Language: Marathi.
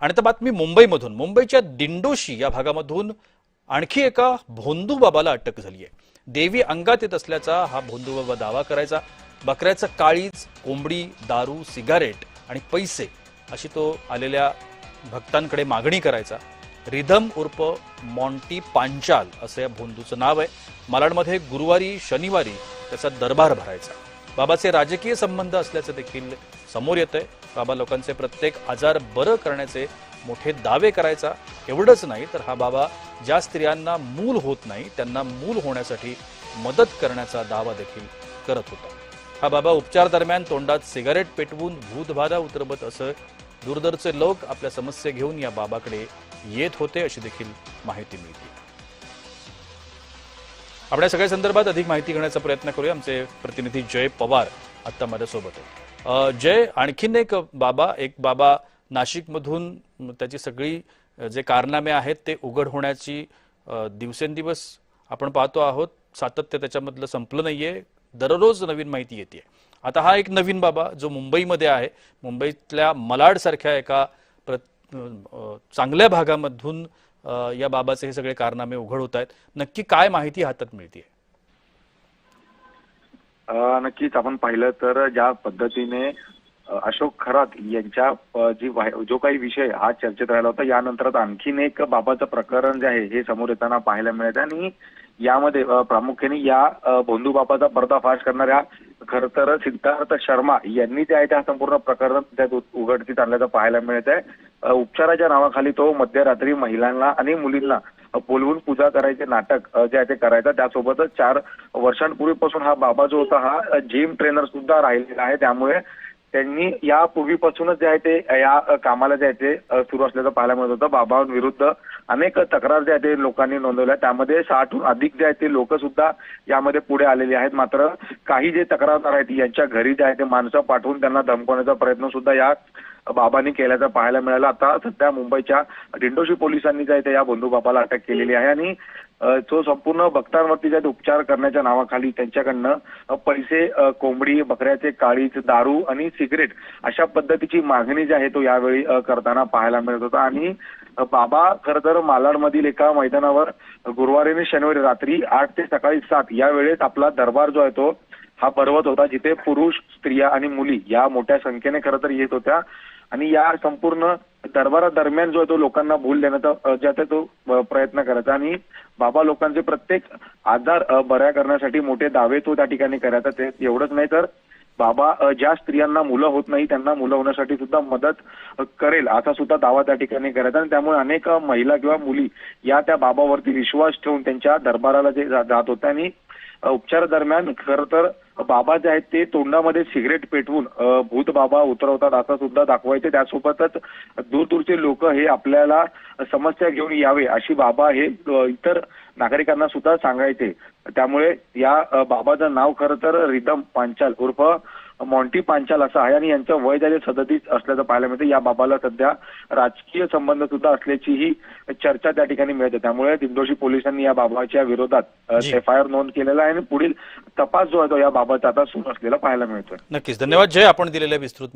आणि तर बातमी मुंबईमधून, मुंबईच्या दिंडोशी या भागामधून आणखी एका भोंदू बाबाला अटक झाली आहे। देवी अंगात येत असल्याचा हा भोंदू बाबा दावा करायचा। बकऱ्याचं काळीज, कोंबडी, दारू, सिगारेट आणि पैसे अशी तो आलेल्या भक्तांकडे मागणी करायचा। रिधम उर्फ मॉन्टी पांचाल असं या भोंदूचं नाव आहे। मालाडमध्ये गुरुवारी शनिवारी त्याचा दरबार भरायचा। बाबाचे राजकीय संबंध असल्याचं देखील समोर येतंय। बाबा लोकांचे प्रत्येक आजार बरं करण्याचे मोठे दावे करायचा। एवढंच नाही तर हा बाबा ज्या स्त्रियांना मूल होत नाही त्यांना मूल होण्यासाठी मदत करण्याचा दावा देखील करत होता। हा बाबा उपचार दरम्यान तोंडात सिगारेट पेटवून भूतबाधा उतरवत असं। दूरदरचे लोक आपल्या समस्या घेऊन या बाबाकडे येत होते अशी देखील माहिती मिळते। आपण या सगळ्या संदर्भात अधिक माहिती घेण्याचा प्रयत्न करूया। आमचे प्रतिनिधी जय पवार आता माझ्यासोबत आहे। जय, आणखीन एक बाबा नाशिकमधून त्याची सगळी जे कारनामे आहेत ते उघड होण्याची दिवसेंदिवस आपण पाहतो आहोत। सातत्य त्याच्यामधलं संपलं नाहीये, दररोज नवीन माहिती येते। आता हा एक नवीन बाबा जो मुंबईमध्ये आहे, मुंबईतल्या मलाड सारख्या एका चांगल्या भागामधून या बाबाचे हे सगळे कारनामे उघड होत आहेत। नक्की काय माहिती हातात मिळते? नक्कीच आपण पाहिलं तर ज्या पद्धतीने अशोक खरात यांच्या जो काही विषय हा चर्चेत राहिला होता, यानंतर आणखीन एक बाबाचं प्रकरण जे आहे हे समोर येताना पाहायला मिळत आहे। आणि यामध्ये प्रामुख्याने या भोंदू बाबाचा पर्दाफाश करणाऱ्या खरं तर सिद्धार्थ शर्मा यांनी जे आहे त्या संपूर्ण प्रकरण त्यात उघडकीस आणल्याचं पाहायला मिळत आहे। उपचाराच्या नावाखाली तो मध्यरात्री महिलांना आणि मुलींना बोलवून पूजा करायचे नाटक जे आहे ते करायचं। त्यासोबतच 4 वर्षांपूर्वीपासून हा बाबा जो होता हा जिम ट्रेनर सुद्धा राहिलेला आहे। त्यामुळे त्यांनी यापूर्वीपासूनच जे आहे ते या कामाला जे आहे ते सुरू असल्याचं पाहायला मिळत होतं। बाबांविरुद्ध अनेक तक्रार जे आहे ते लोकांनी नोंदवल्या, त्यामध्ये 60हून अधिक जे आहे ते लोक सुद्धा यामध्ये पुढे आलेले आहेत। मात्र काही जे तक्रारदार आहेत यांच्या घरी जे आहे ते माणसं पाठवून त्यांना धमकवण्याचा प्रयत्न सुद्धा या बाबांनी केल्याचं पाहायला मिळालं। आता सध्या मुंबईच्या दिंडोशी पोलिसांनी जे आहे ते या भोंदू बाबाला अटक केलेली आहे आणि तो संपूर्ण भक्तांवरती जे उपचार करण्याच्या नावाखाली त्यांच्याकडनं पैसे, कोंबडी, बकऱ्याचे काळीज, दारू आणि सिगरेट अशा पद्धतीची मागणी जी आहे तो यावेळी करताना पाहायला मिळत होता। आणि बाबा खरं तर मालाडमधील एका मैदानावर गुरुवारी आणि शनिवारी रात्री 8 ते सकाळी 7 या वेळेत आपला दरबार जो आहे तो हा भरवत होता, जिथे पुरुष, स्त्रिया आणि मुली या मोठ्या संख्येने खरं तर येत होत्या। आणि या संपूर्ण दरबारादरम्यान जो आहे तो लोकांना भूल देण्याचा ज्याचा तो प्रयत्न करायचा आणि बाबा लोकांचे प्रत्येक आजार बऱ्या करण्यासाठी मोठे दावे तो त्या ठिकाणी करायचा। ते एवढंच नाही तर बाबा ज्या स्त्रियांना मुलं होत नाही त्यांना मुलं होण्यासाठी सुद्धा मदत करेल असा सुद्धा दावा त्या ठिकाणी करायचा। आणि त्यामुळे अनेक महिला किंवा मुली या त्या बाबावरती विश्वास ठेवून त्यांच्या दरबाराला जे जात होत्या। आणि उपचार दरम्यान खरं तर बाबा जे आहेत ते तोंडामध्ये सिगरेट पेटवून भूत बाबा उतरवतात असं सुद्धा दाखवायचे। त्यासोबतच दूरदूरचे लोक हे आपल्याला समस्या घेऊन यावे अशी बाबा हे इतर नागरिकांना सुद्धा सांगायचे। त्यामुळे या बाबाचं नाव खरं तर रिधम पांचाल उर्फ मॉन्टी पांचाल असं आहे आणि यांचं वय झाले 37 असल्याचं पाहायला मिळतं। या बाबाला सध्या राजकीय संबंध सुद्धा असल्याची ही चर्चा त्या ठिकाणी मिळते। त्यामुळे दिंडोशी पोलिसांनी या बाबाच्या विरोधात FIR नोंद केलेला आहे आणि पुढील तपास जो आहे तो या बाबाचा आता सुरू असलेला पाहायला मिळतोय। नक्कीच, धन्यवाद जय, आपण दिलेल्या विस्तृत